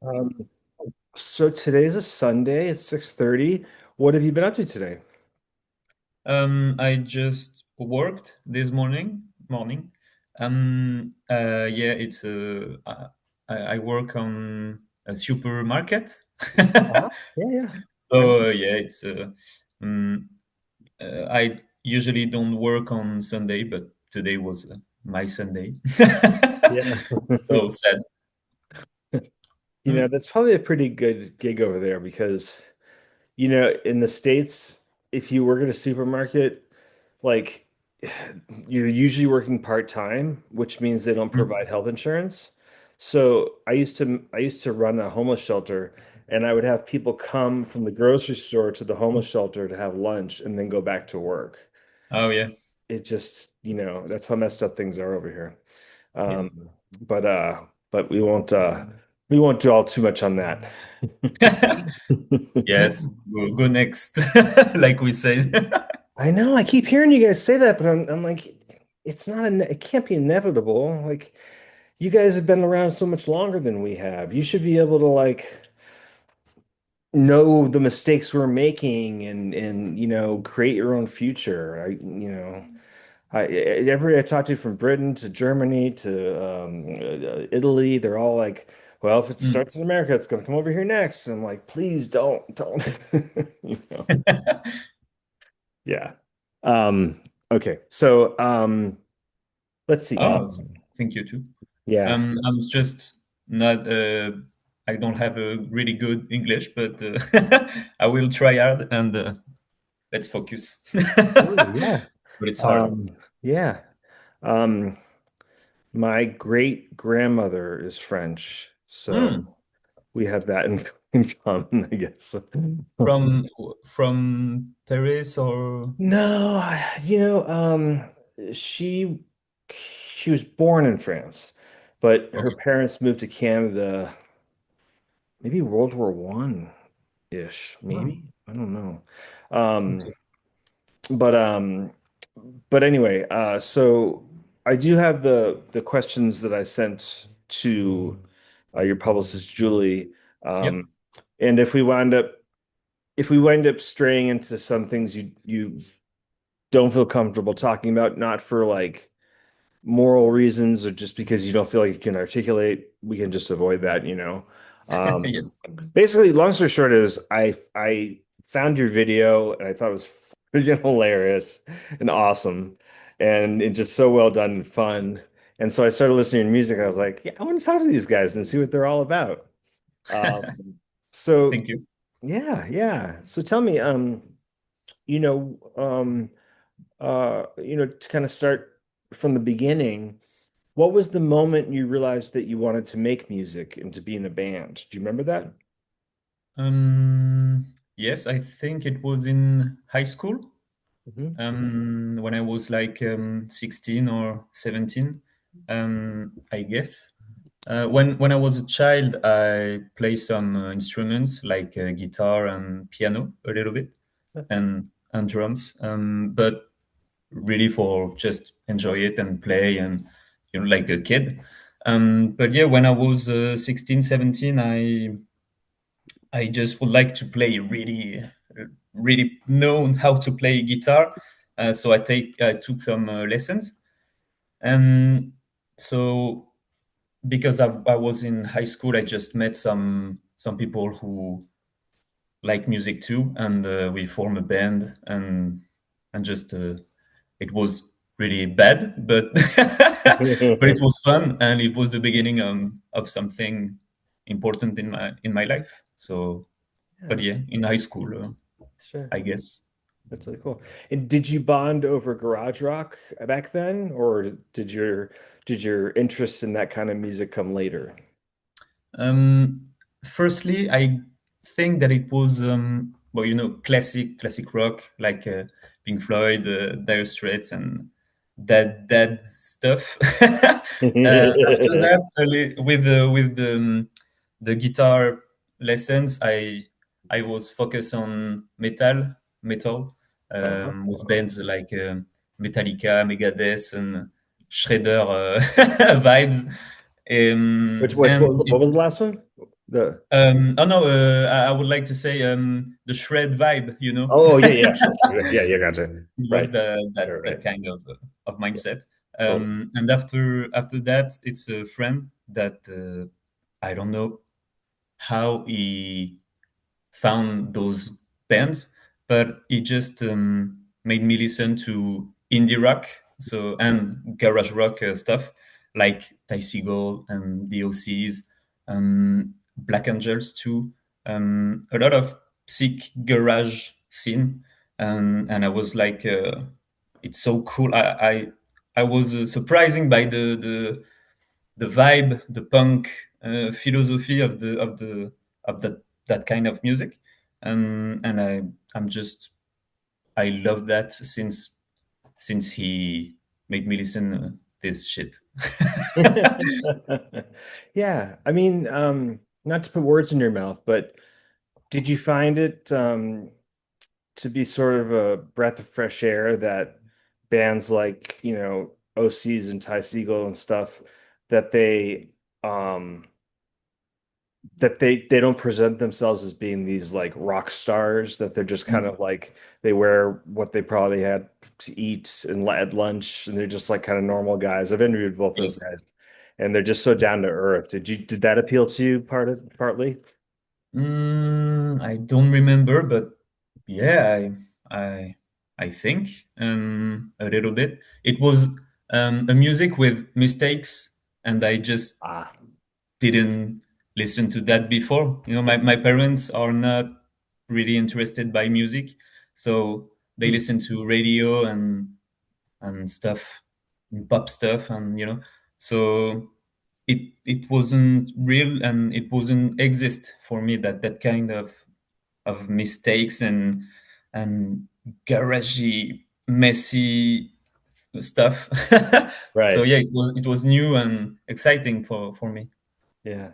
Um, so today's a Sunday. It's 6:30. What have you been up to today? I just worked this morning. Yeah, I work on a supermarket. Uh-huh. Yeah, yeah. Right. So yeah, um, I usually don't work on Sunday, but today was my Sunday. Yeah. So sad. Mm. That's probably a pretty good gig over there because, in the States, if you work at a supermarket, like you're usually working part-time, which means they don't Mm. provide health insurance. So I used to run a homeless shelter, and I would have people come from the grocery store to the homeless shelter to have lunch and then go back to work. Oh yeah, It just, that's how messed up things are over here. yeah. But we won't dwell too much on that. Yes, go next, like we said. I know I keep hearing you guys say that, but I'm like, it can't be inevitable. Like, you guys have been around so much longer than we have. You should be able to like know the mistakes we're making and create your own future. Every I talk to from Britain to Germany to Italy, they're all like, well, if it Mm. starts in America, it's going to come over here next. And I'm like, please don't. You know? Yeah. Um, okay. So let's see. Oh, thank you too. Yeah. I'm just not. I don't have a really good English, but I will try hard and let's focus. Sure, yeah. But it's hard. Um, yeah. Um, my great grandmother is French, so Mm. we have that in common, I guess. From from Paris or No, she was born in France, but her okay. parents moved to Canada, maybe World War One ish, Oh, maybe. I don't know. Um, okay. but um, but anyway, so I do have the questions that I sent to your publicist Julie. Yep. Um, and if we wind up straying into some things you don't feel comfortable talking about, not for like moral reasons or just because you don't feel like you can articulate, we can just avoid that. Um, Yes. Basically, long story short is I found your video and I thought it was freaking hilarious and awesome and it just so well done and fun. And so I started listening to music. I was like, yeah, I want to talk to these guys and see what they're all about. Um, so Thank you. yeah, yeah. So tell me, you know, um, to kind of start from the beginning, what was the moment you realized that you wanted to make music and to be in a band? Do you remember that? Yes, I think it was in high school. Hmm. When I was like 16 or 17, I guess. When I was a child, I play some instruments like guitar and piano a little bit, and drums. But really for just enjoy it and play and like a kid. But yeah, when I was 16, 17, I just would like to play really know how to play guitar. So I took some lessons, and so because I was in high school, I just met some people who like music too, and we formed a band, and just it was really bad, but but it was fun, and it was the beginning of something important in my life. So, but Yeah, yeah, in high school, sure. I guess. That's really cool. And did you bond over garage rock back then, or did your interest in that kind of music come later? Um, Firstly, I think that it was well, classic rock like Pink Floyd, Dire Straits, and that stuff. After that, with the guitar lessons, I was focused on metal, Uh-huh. with bands like Metallica, Megadeth, and Shredder vibes. Which what And was what it was the last one? Oh no, I would like to say the shred vibe, you know. Oh yeah, yeah, sure, sure. Yeah, yeah, gotcha. It was Right. the Right, that right. kind of Yeah, mindset. totally. And after that, it's a friend that I don't know how he found those bands, but it just made me listen to indie rock, so and garage rock stuff like Ty Segall and the OCs, Black Angels too, a lot of sick garage scene, and I was like, it's so cool. I was surprising by the vibe, the punk philosophy of that kind of music, and I'm just I love that since he made me listen this shit. Yeah, I mean, not to put words in your mouth, but did you find it to be sort of a breath of fresh air that bands like, OCs and Ty Segall and stuff that um they don't present themselves as being these like rock stars, that they're just kind Mm. of like they wear what they probably had to eat and at lunch, and they're just like kind of normal guys. I've interviewed both those Yes. guys, and they're just so down to earth. Did that appeal to you partly? I don't remember, but yeah, I I think a little bit. It was a music with mistakes, and I just Ah. didn't listen to that before. You know, my parents are not really interested by music, so they Hmm. listen to radio and stuff, pop stuff, and so it wasn't real and it wasn't exist for me that kind of mistakes and garagey, messy stuff. So Right. yeah, it was new and exciting for me. Yeah.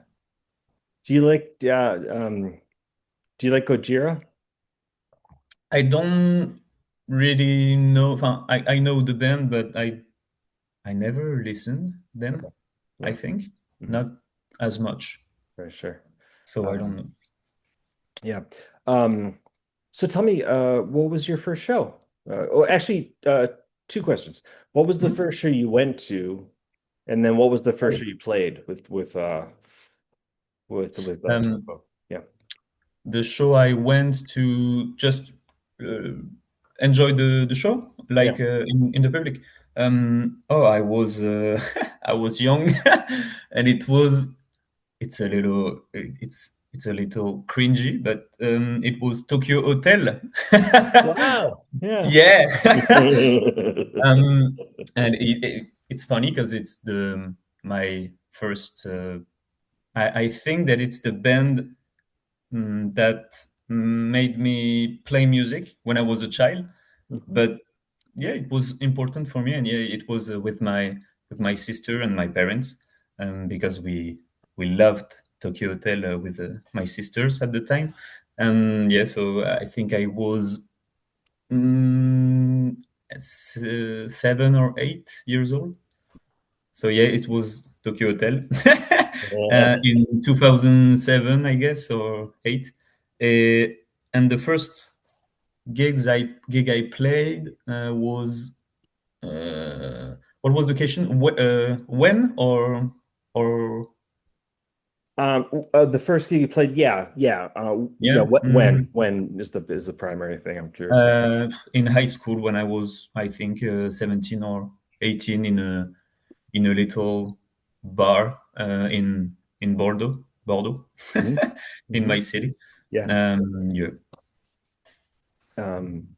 Do you like do you like Gojira? I don't really know. I know the band, but I never listened Okay. them. I Yeah. think Hmm. not as much. Very sure. So I don't Um, know. yeah. Um, so tell me, what was your first show? Oh, actually, two questions. What was the Hmm? first show you went to? And then what was the first Oh. show you played with Um, Topo? Yeah. the show I went to just uh, enjoy the show, Yeah. like in the public. Oh, I was I was young, and it's a little cringy, but it was Tokyo Hotel. Wow. Yeah. Yeah. um, and it's funny because it's the my first. I think that it's the band that made me play music when I was a child. Mhm. But yeah, it was important for me, and yeah, it was with my sister and my parents, because we loved Tokyo Hotel with my sisters at the time, and yeah, so I think I was mm, 7 or 8 years old. So yeah, it was Tokyo Hotel Yeah. in 2007, I guess, or eight. Uh, and the first gig I played was what was the question? When or The first gig you played, yeah, yeah. Yeah, yeah, when is the primary thing I'm curious about. in high school when I was, I think, 17 or 18 in a little bar in Bordeaux, Hmm. in Hmm. my city. Yeah. Yeah. Um,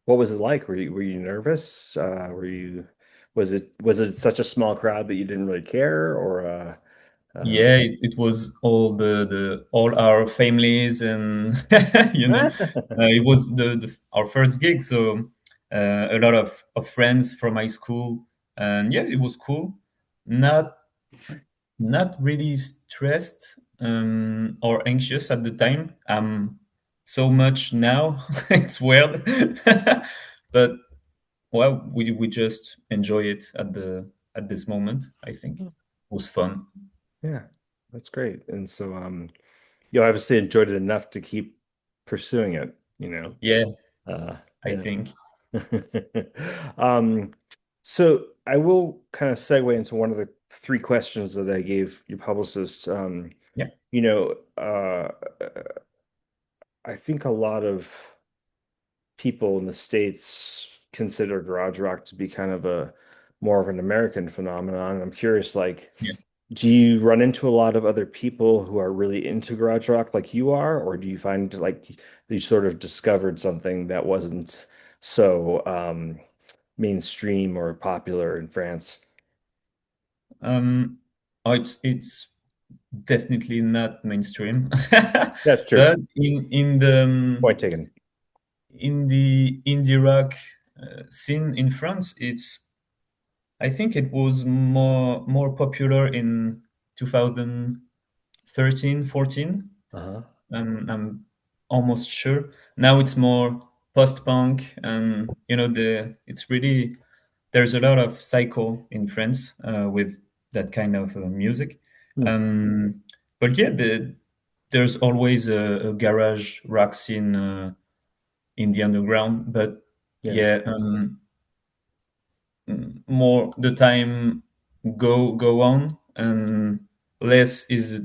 what was it like? Were you nervous? Was it such a small crowd that you didn't really care, or Yeah, it was all our families and it was our first gig, so a lot of friends from my school, and yeah, it was cool. Not not really stressed or anxious at the time. So much now. It's weird, but well, we just enjoy it at this moment. I think it was fun. Yeah. That's great. And so you obviously enjoyed it enough to keep pursuing it, you know. Yeah, I Yeah. think. Um, so I will kind of segue into one of the three questions that I gave your publicist. Yeah. You know, I think a lot of people in the States consider garage rock to be kind of a more of an American phenomenon. I'm curious, like, Yeah. do you run into a lot of other people who are really into garage rock like you are, or do you find like you sort of discovered something that wasn't so mainstream or popular in France? Um, oh, it's definitely not mainstream, That's true. but Point taken. in the indie rock scene in France, it's I think it was more popular in 2013, 14. Uh-huh. I'm almost sure. Now it's more post-punk, and the it's really there's a lot of cycle in France with that kind of music. Hmm. Um, but yeah, there's always a garage rock scene in the underground. But Yeah. yeah, more the time go on, and less is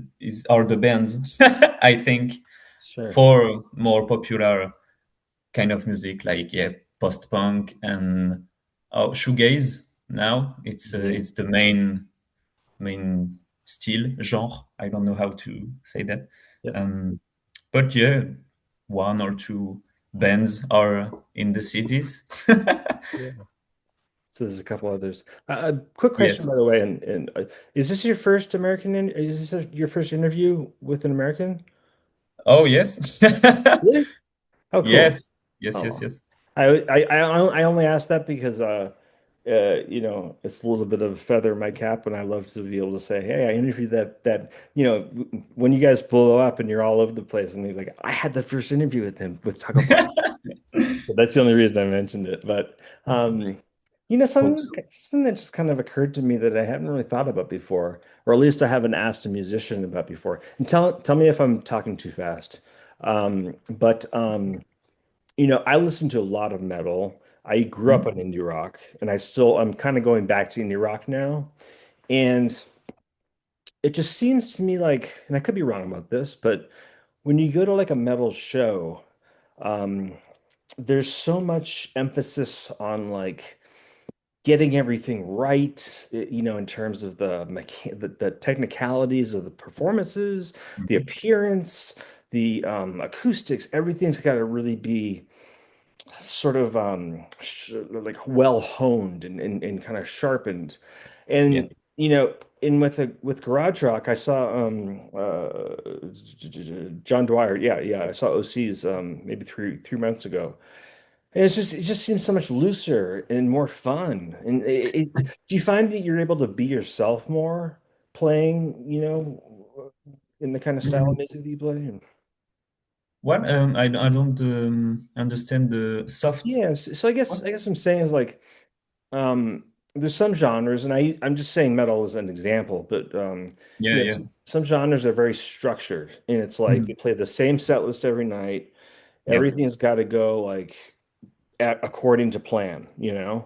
are the bands. I think Sure. for more popular kind of music like yeah post punk and shoegaze. Now Hmm. it's the main style genre. I don't know how to say that. Yep. Um, but yeah, one or two bands are in the cities. Yeah. So there's a couple others. A quick question, Yes. by the way, and is this your first is this your first interview with an American? Oh yes. Really? Oh, cool. Yes. Yes. Yes. Oh, Yes. I only asked that because it's a little bit of a feather in my cap, and I love to be able to say, hey, I interviewed when you guys blow up and you're all over the place, and you're like, I had the first interview with him with Tacoblaster. But that's the only reason I mentioned it. But Hope something that just kind of occurred to me that I haven't really thought about before, or at least I haven't asked a musician about before. And tell me if I'm talking too fast. But I listen to a lot of metal. I grew up so. on indie rock, and I'm kind of going back to indie rock now. And it just seems to me like, and I could be wrong about this, but when you go to like a metal show, um, there's so much emphasis on like getting everything right, in terms of the technicalities of the performances, the Mhm. appearance, the acoustics, everything's got to really be sort of like well honed and kind of sharpened. Yeah. And in with garage rock, I saw John Dwyer. Yeah, yeah, I saw OC's maybe three months ago. And it just seems so much looser and more fun. And do you find that you're able to be yourself more playing, in the kind of style of Mm. music that you play? What? I don't understand the soft. Yeah, so What? I guess I'm saying is like there's some genres, and I'm just saying metal as an example, but Yeah. Yeah. some genres are very structured, and it's like they Mm. play the same set list every night. Yeah. Everything's got to go like according to plan. Mm.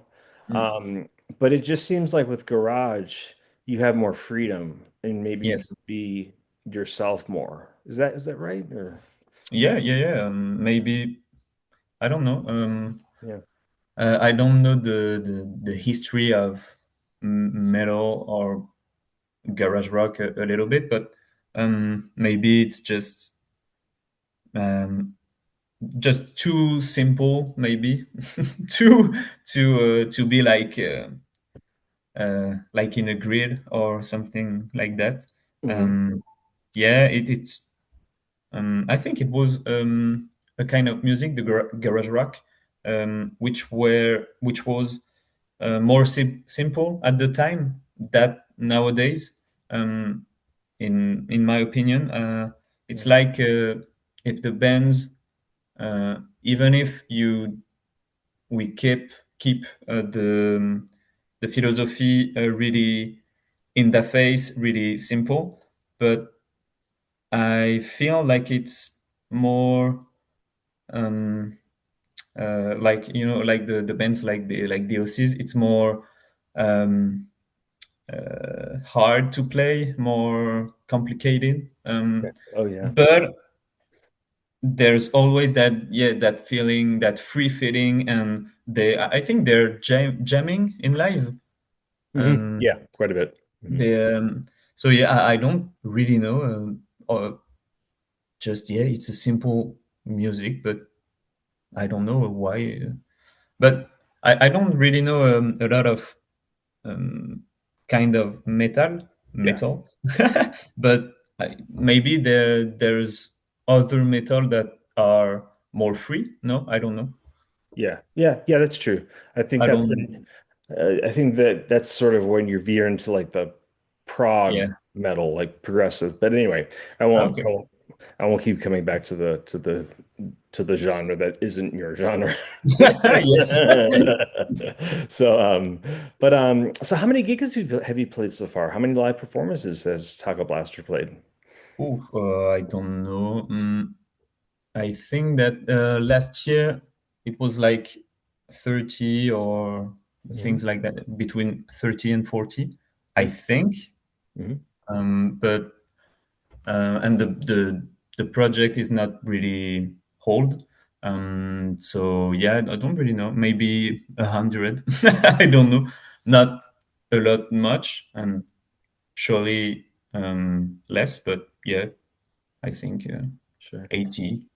Um, but it just seems like with garage, you have more freedom, and maybe you Yes. can be yourself more. Is that right? Or Yeah. Yeah. Yeah. Maybe I don't know. yeah. I don't know the history of metal or garage rock a little bit, but maybe it's um, just too simple, maybe to to be like in a grid or something like that. Hmm. Um, yeah, it's. I think it was a kind of music, the garage rock, which was more simple at the time that nowadays. Um, in my opinion, it's Yeah. like if the bands, even if you we keep the philosophy really in the face, really simple, but I feel like it's more um, like like the bands like the OCs. It's more um, hard to play, more complicated. Yeah. Oh yeah. But there's always that feeling, that free feeling, and I think they're jamming in live. Um, Yeah, quite a bit. they so yeah, I don't really know. Or just yeah, it's a simple music, but I don't know why. But I don't really know a lot of um, kind of Yeah. metal, but maybe there's other metal that are more free. No, I don't know. Yeah. Yeah. Yeah, that's true. I think I that's don't. been I think that that's sort of when you veer into like the prog Yeah. metal, like progressive. But anyway, I won't I Okay. won't I won't keep coming back to the genre that isn't your genre. Yes. So so how many gigs have you played so far? How many live performances has Taco Blaster played? Oof, I don't know. I think that last year it was like 30 or Hmm. things like that, between 30 and 40, I Hmm. think. Hmm. But and the project is not really hold. So yeah, I don't really know. Maybe 100. I don't know. Not a lot, much, and surely less. But yeah, I think Sure. 80,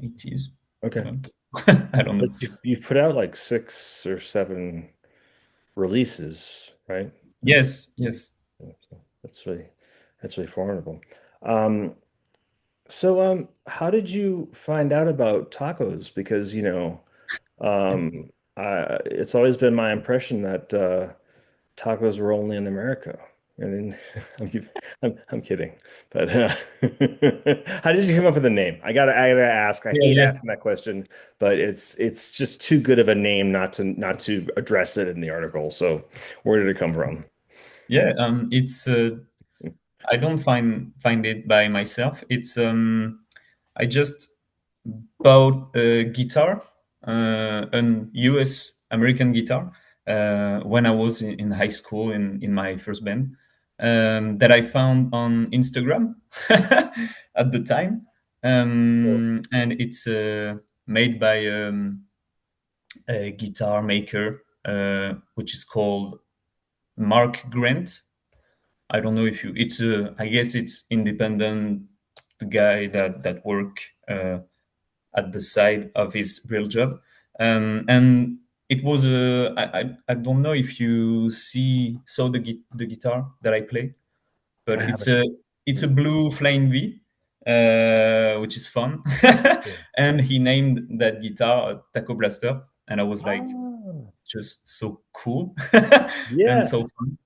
80s. Okay. Uh, I don't know. But you've put out like 6 or 7 releases, right? Yes, yes. Yeah, so that's really formidable. Um, so how did you find out about tacos? Because, it's always been my impression that tacos were only in America. I mean, I'm kidding, but how did you come up with the name? I gotta ask. I Yeah, hate yeah, asking that question, but it's just too good of a name not to address it in the article. So where did it come from? yeah. It's I don't find it by myself. It's I just bought a guitar, an US American guitar, when I was in high school in my first band, that I found on Instagram at the time. Cool. And it's made by a guitar maker, which is called Mark Grant. I don't know if you. It's I guess it's independent, the guy that work at the side of his real job, and it was I don't know if you saw the guitar that I play, I but haven't. it's a Hmm. blue Flying V, which is fun. Cool. And he named that guitar Tacoblaster, and I was like, Oh, just so cool and yeah, so fun.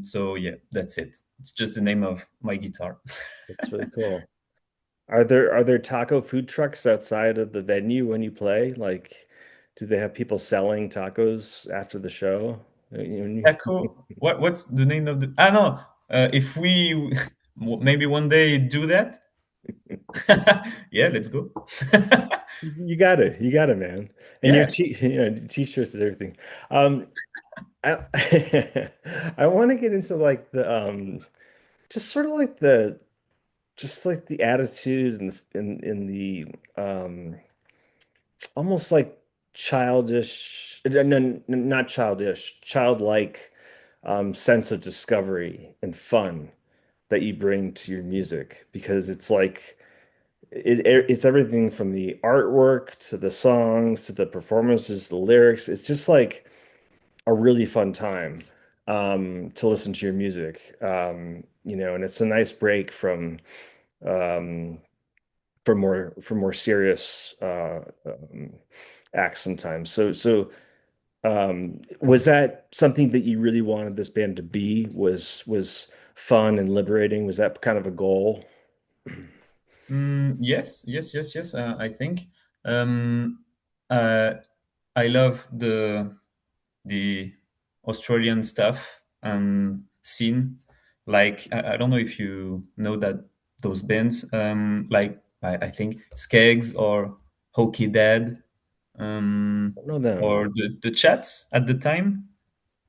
So yeah, that's it. It's just the name of my guitar. that's really cool. Are there taco food trucks outside of the venue when you play? Like, do they have people selling tacos after the show? Taco. What's the name of the? Ah no. If we maybe one day do that, yeah, let's go. You got it, man. And your Yeah. t-shirts and everything. I I want to get into like just sort of like the attitude and almost like childish, no, not childish, childlike sense of discovery and fun that you bring to your music because it's like it's everything from the artwork to the songs to the performances, the lyrics. It's just like a really fun time to listen to your music. And it's a nice break um, from more serious acts sometimes. So was that something that you really wanted this band to be? Was fun and liberating? Was that kind of a goal? Yes, yes, yes, yes. I think um, uh, I love the Australian stuff and scene. Like I don't know if you know those bands, like I think Skeggs or Hokey Dad, Don't know them. or the Chats at the time.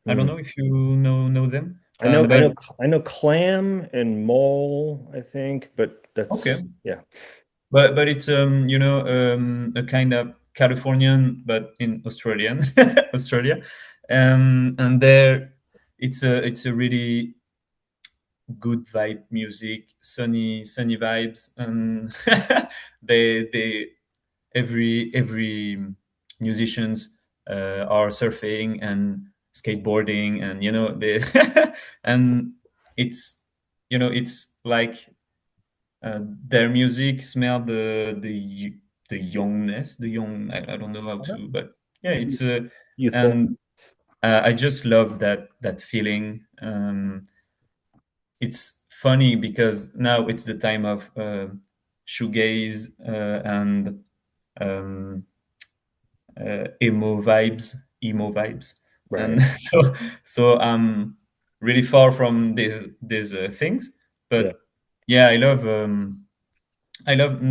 I don't Hmm. know if you know them, I know, I but know, I know Clam and Mole, I think, but okay. that's yeah, But it's a kind of Californian, but in Australian Australia, and there it's a really good vibe music, sunny vibes, and they every musicians are surfing and skateboarding, and they and it's it's like their music smell the youngness, the young. I don't know how uh-huh. to, but yeah, it's Youthful. and I just love that feeling. It's funny because now it's the time of shoegaze and um, emo vibes, and Right. so I'm really far from these things, Yeah. but yeah, I love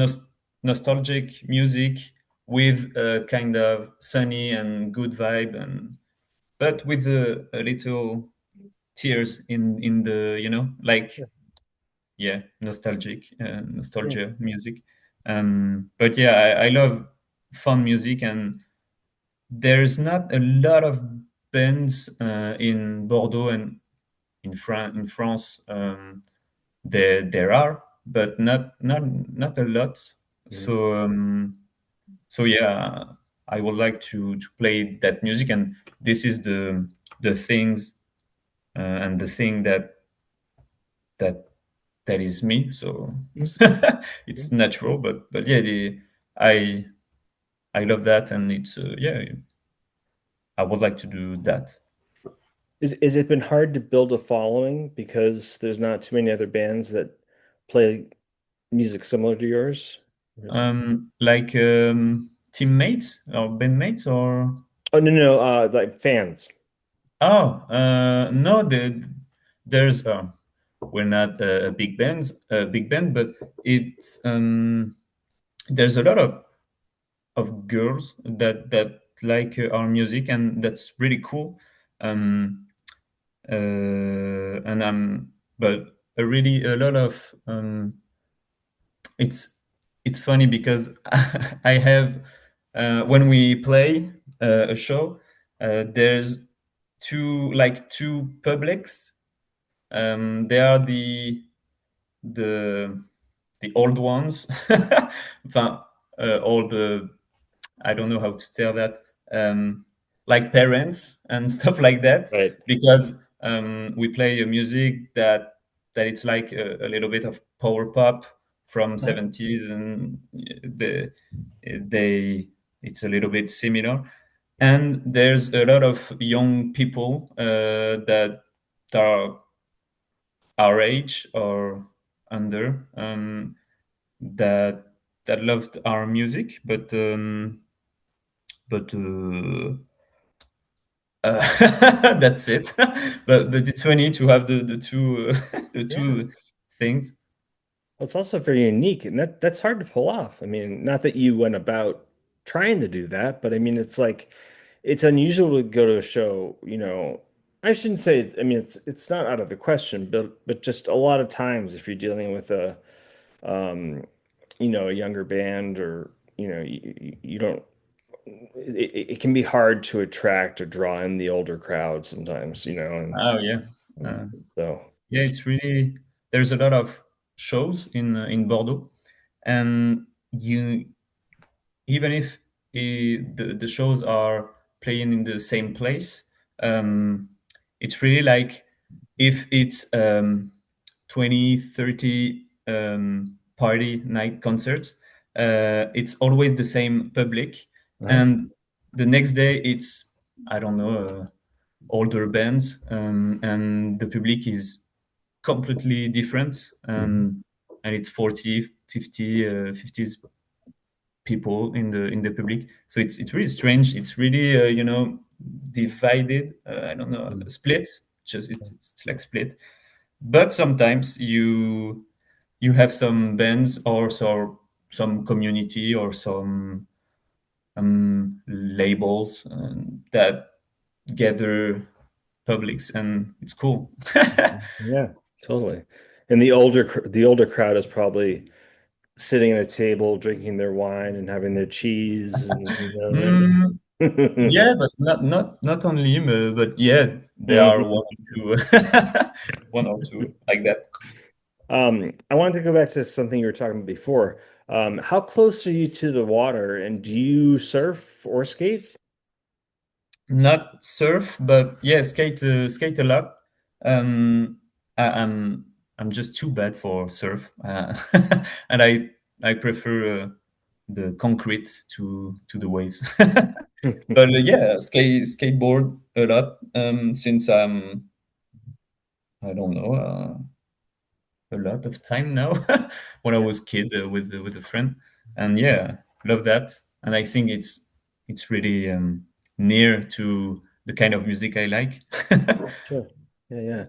nostalgic music with a kind of sunny and good vibe, and but with a little tears in the like, Yeah. yeah, nostalgic Yeah. nostalgia music. But yeah, I love fun music, and there's not a lot of bands in Bordeaux and in France. There are, but not a lot. Mhm. So yeah, I would like to play that music, and this is the things and the thing that that is me. So Mhm. it's Mhm. natural, but yeah, I I love that, and it's yeah, I would like to do that. Is it been hard to build a following because there's not too many other bands that play music similar to yours? Like teammates or bandmates or. Oh no, no, like fans. Oh, no, there's we're not a big band, but it's there's a lot of girls that like our music, and that's really cool. Um, and but a lot of it's it's funny because I have when we play a show, there's two publics. They are the the old ones, enfin, all the, I don't know how to tell that, um, like parents and stuff like that, Right. because we play a music that it's like a little bit of power pop from Uh-huh. 70s, and they it's a little bit similar. And there's a lot of young people that are our age or under, that loved our music, but that's it. But it's funny to have the two the Yeah. two things. Well, it's also very unique, and that's hard to pull off. I mean, not that you went about trying to do that, but I mean, it's like it's unusual to go to a show, I shouldn't say, I mean, it's not out of the question, but just a lot of times if you're dealing with um, a younger band or, you don't it can be hard to attract or draw in the older crowd sometimes, Oh yeah, and uh, so yeah. it's It's really, there's a lot of shows in Bordeaux, and you, even if the shows are playing in the same place, um, it's really like, if it's 20, 30 party night concerts, it's always the same public, uh-huh. and the next day it's, I don't know, older bands, and the public is completely different, Mhm. and it's 40, 50, 50s people in the public. So it's really strange. It's really divided. I don't know, Mhm. split. Just it's like split. But sometimes you you have some bands or some community or some labels that gather publics, and it's cool. Yeah, totally. And the older crowd is probably sitting at a table, drinking their wine and having their cheese, and Mm, right? yeah, but not only, but yeah, there are Mhm. one or two, one or two like that. I wanted to go back to something you were talking about before. How close are you to the water, and do you surf or skate? Not surf, but yeah, skate a lot. Um, I'm just too bad for surf, and I prefer the concrete to the waves. But yeah, skateboard a lot since I don't know a lot of time now. When I Yeah, was kid with a friend, and yeah, love that. And I think it's really near to the kind of music I like. sure. Yeah, yeah.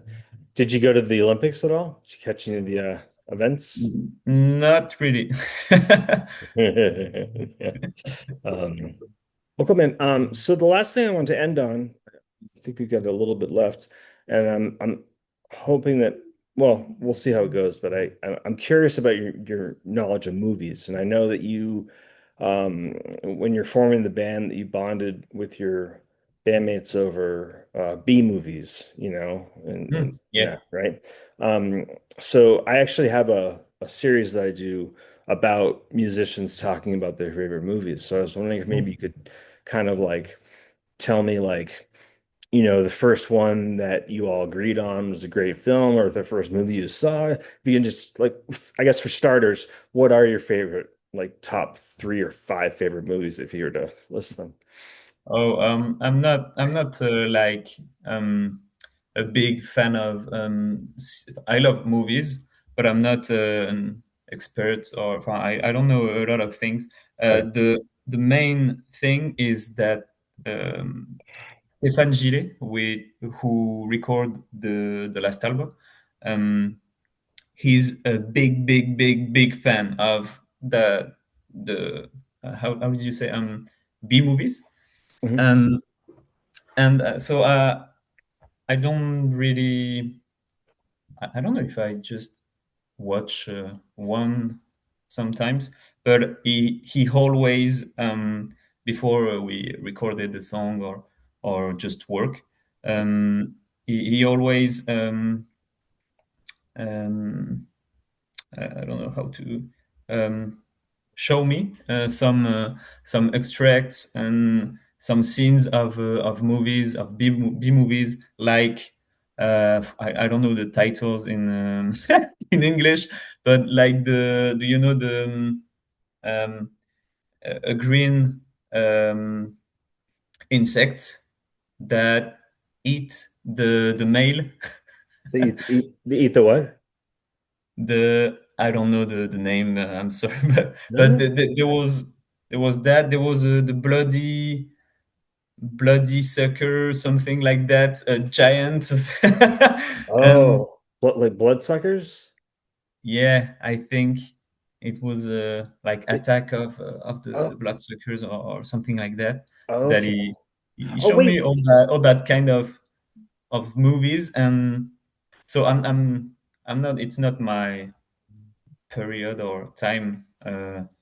Did you go to the Olympics at all? Did you catch any of the events? Not really. Yeah. Um, well, cool, man. So the last thing I want to end on, I think we've got a little bit left, and I'm hoping that, well, we'll see how it goes, but I'm curious about your knowledge of movies, and I know that you, when you're forming the band, that you bonded with your bandmates over B movies, and Yeah. yeah, right. Um, so I actually have a series that I do about musicians talking about their favorite movies. So I was wondering if maybe you could kind of like tell me like the first one that you all agreed on was a great film, or the first movie you saw. If you can just like, I guess for starters, what are your favorite, like top three or five favorite movies if you were to list them? Oh, I'm not like a big fan of. I love movies, but I'm not an expert, or I don't know a lot of things. Right. The main thing is that um, Stéphane Gillet, who record the last album, um, he's a big fan of the how did you say B movies, Mhm. and so I don't really I don't know if I just watch one sometimes, but he always before we recorded the song or just work, he always um, I don't know how to um, show me some extracts and some scenes of movies of B movies like I don't know the titles in in English, but like the do you know the um, a green um, insect that eat the male. They eat the what? The I don't know the name. I'm sorry, No, but no. there was that there was the bloody sucker, something like that, a giant. And Oh, like bloodsuckers? yeah, I think it was like It, attack of the oh, bloodsuckers or something like that. That okay. he Oh, showed me wait. all that kind of movies, and so I'm not. It's not my period or time.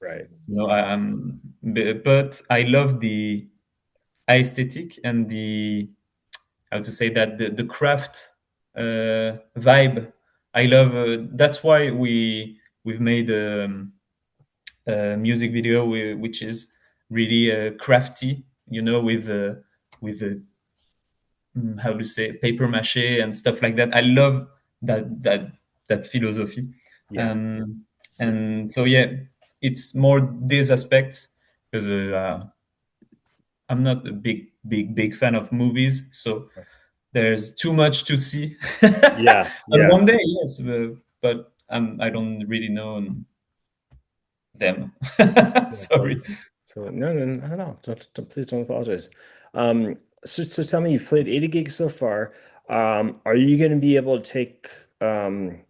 Right. No, but I love the aesthetic and the how to say that the craft vibe. I love. That's why we've made a music video which is really crafty. You know, with how to say paper mache and stuff like that. I love that philosophy. Yeah. Um, So, and so yeah, it's more this aspect because I'm not a big fan of movies, so there's too much to see. yeah, And yeah. one day, yes, but I don't really know them. Yeah, Sorry. totally. So no, no, no, no, please don't apologize. So tell me, you've played 80 gigs so far. Are you going to be able to take um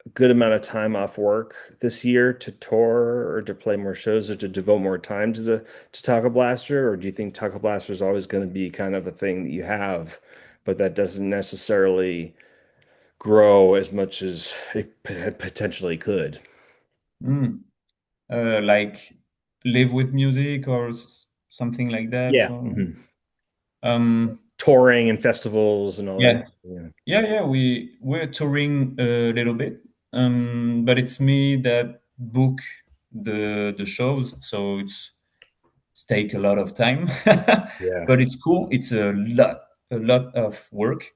a good amount of time off work this year to tour or to play more shows or to devote more time to the to Taco Blaster? Or do you think Taco Blaster is always going to be kind of a thing that you have, but that doesn't necessarily grow as much as it potentially could? Mm. Like live with music or something like that. Yeah. Or, Mhm. um, Touring and festivals and all that. yeah, Yeah. yeah. We're touring a little bit, but it's me that book the shows, so it's take a lot of time, Yeah. but it's cool. It's a lot of work,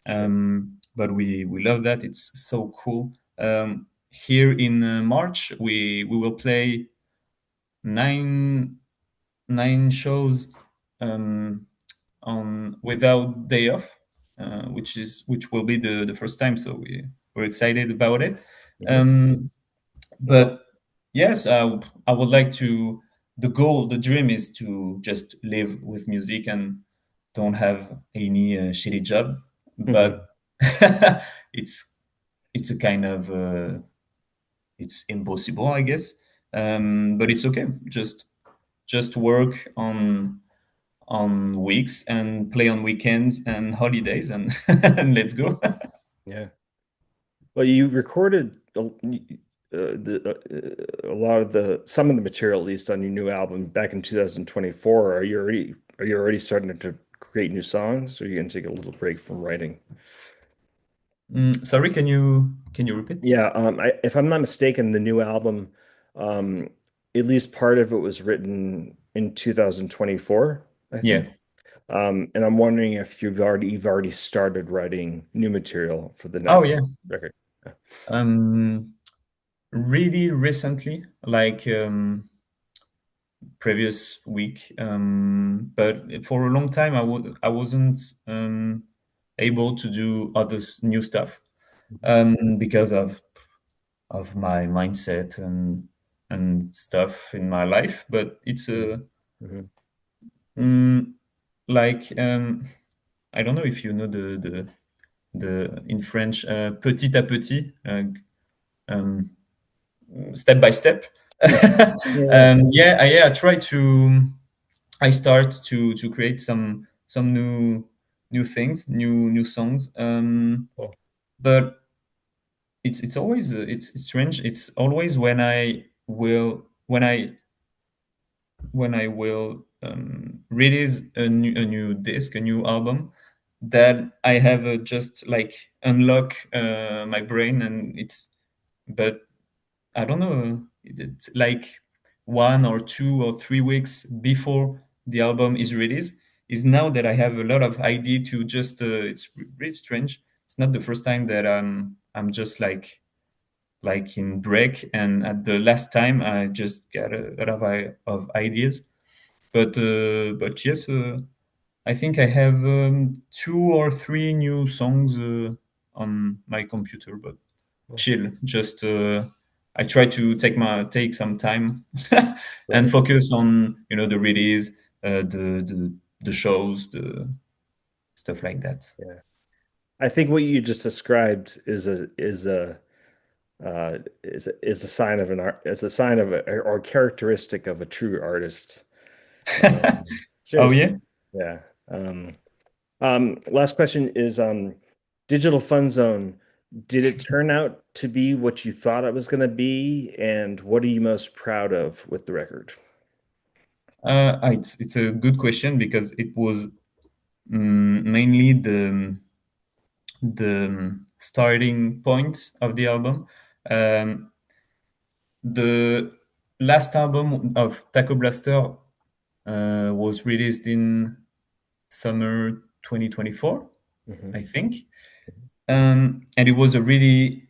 Sure. but we love that. It's so cool. Here in March, we will play nine nine shows um, on without day off, which will be the first time. So we're excited about it. Mhm. Um, That's awesome. but yes, I would like to. The goal, the dream is to just live with music and don't have any shitty job. Mhm. But it's it's a kind of it's impossible, I guess. But it's okay. Just work on weeks and play on weekends and holidays and and let's go. Yeah. Well, you recorded a lot of the some of the material at least on your new album back in 2024. Are you already starting to create new songs, or are you going to take a little break from writing? Sorry, can you repeat? Yeah, if I'm not mistaken, the new album, um, at least part of it was written in 2024, I think. Yeah. And I'm wondering if you've already started writing new material for the Oh next yeah. record. Um, really recently, like previous week. But for a long time, I wasn't able to do other new stuff because of my mindset and stuff in my life. But it's Mhm. a Mhm. mm, like I don't know if you know the in French petit à petit, um, step by step. Yeah. Yeah. Yeah. Yeah, I try to. I start to create some new things, new songs. Cool. But it's always it's strange. It's always when I will release a new disc, a new album, that I have just like unlock my brain, and it's. But I don't know. It's like 1 or 2 or 3 weeks before the album is released. Is now that I have a lot of idea to just. It's really strange. It's not the first time that I'm just like in break, and at the last time I just got a lot of ideas. But yes, I think I have 2 or 3 new songs on my computer. But Cool. chill, just I try to take some time and Right. focus on the release, the shows, the stuff like that. Yeah. I think what you just described is a sign of an art is a sign of a or characteristic of a true artist. Oh Seriously. yeah. Yeah. Last question is Digital Fun Zone. Did it turn out to be what you thought it was going to be? And what are you most proud of with the record? It's a good question because it was mainly the starting point of the album. Um, the last album of Tacoblaster was released in summer 2024, Hmm. I think, and it was a really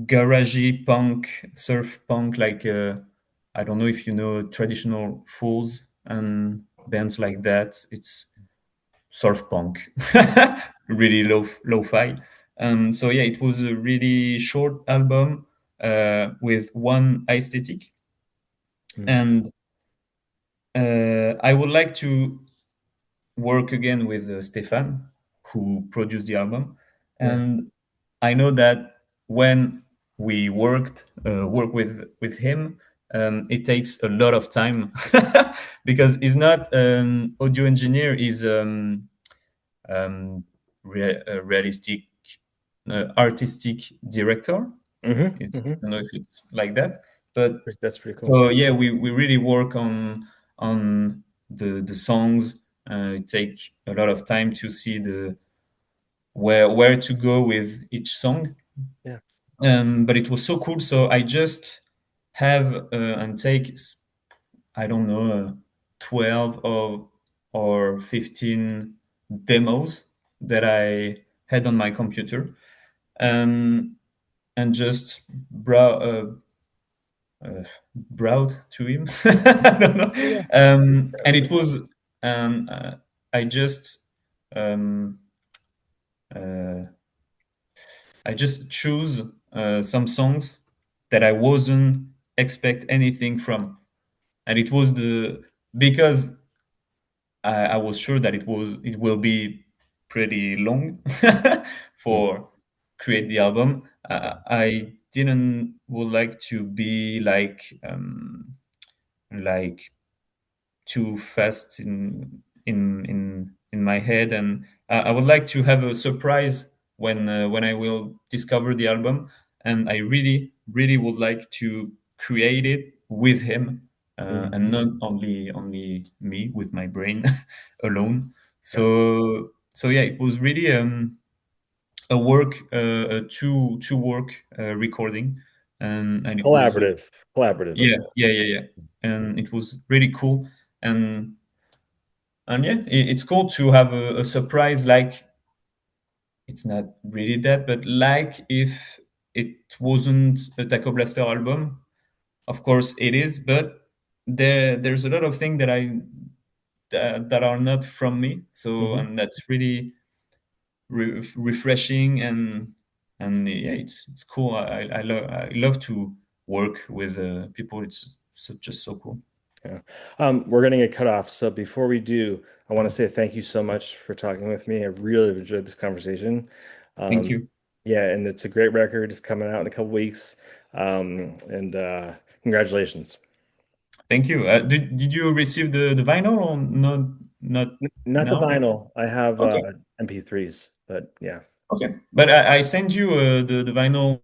garagey punk, surf punk, like I don't know if you know traditional fools and bands like that. It's surf punk, really low-fi. So yeah, it was a really short album with one aesthetic, and I would like to work again with Stefan, who produced the album, Yeah. and I know that. when we work with him, it takes a lot of time because he's not an audio engineer. He's um, a realistic artistic director. Mm-hmm. It's Mm-hmm. I don't know if it's like that, but That's pretty cool. so yeah, we really work on the songs. It take a lot of time to see the where to go with each song. Yeah. But it was so cool. So I just have and take I don't know 12 or 15 demos that I had on my computer, and just brought to him. I don't know. Yeah. And it was I just um, uh, I just choose some songs that I wasn't expect anything from, and it was the because I was sure that it will be pretty long Mm. for create the album. I didn't would like to be like too fast in my head, and I would like to have a surprise when I will discover the album, and I really would like to create it with him, and Mm-hmm. not only me with my brain alone. Yeah. So yeah, it was really a two work recording, and it was Collaborative yeah, approach. yeah, yeah, yeah. And it was really cool. And yeah, it's cool to have a surprise. Like it's not really that, but like if it wasn't a Tacoblaster album, of course it is. But there's a lot of things that are not from me. So Hmm. and that's really refreshing, and yeah, it's cool. I love to work with people. It's just so cool. Yeah. We're gonna get cut off. So before we do, I want to say thank you so much for talking with me. I really have enjoyed this conversation. Thank Um, you. yeah, and it's a great record. It's coming out in a couple weeks. And congratulations. Thank you. Did you receive the vinyl or not Not the now? vinyl. I have Okay, MP3s, but yeah. okay. But I send you the vinyl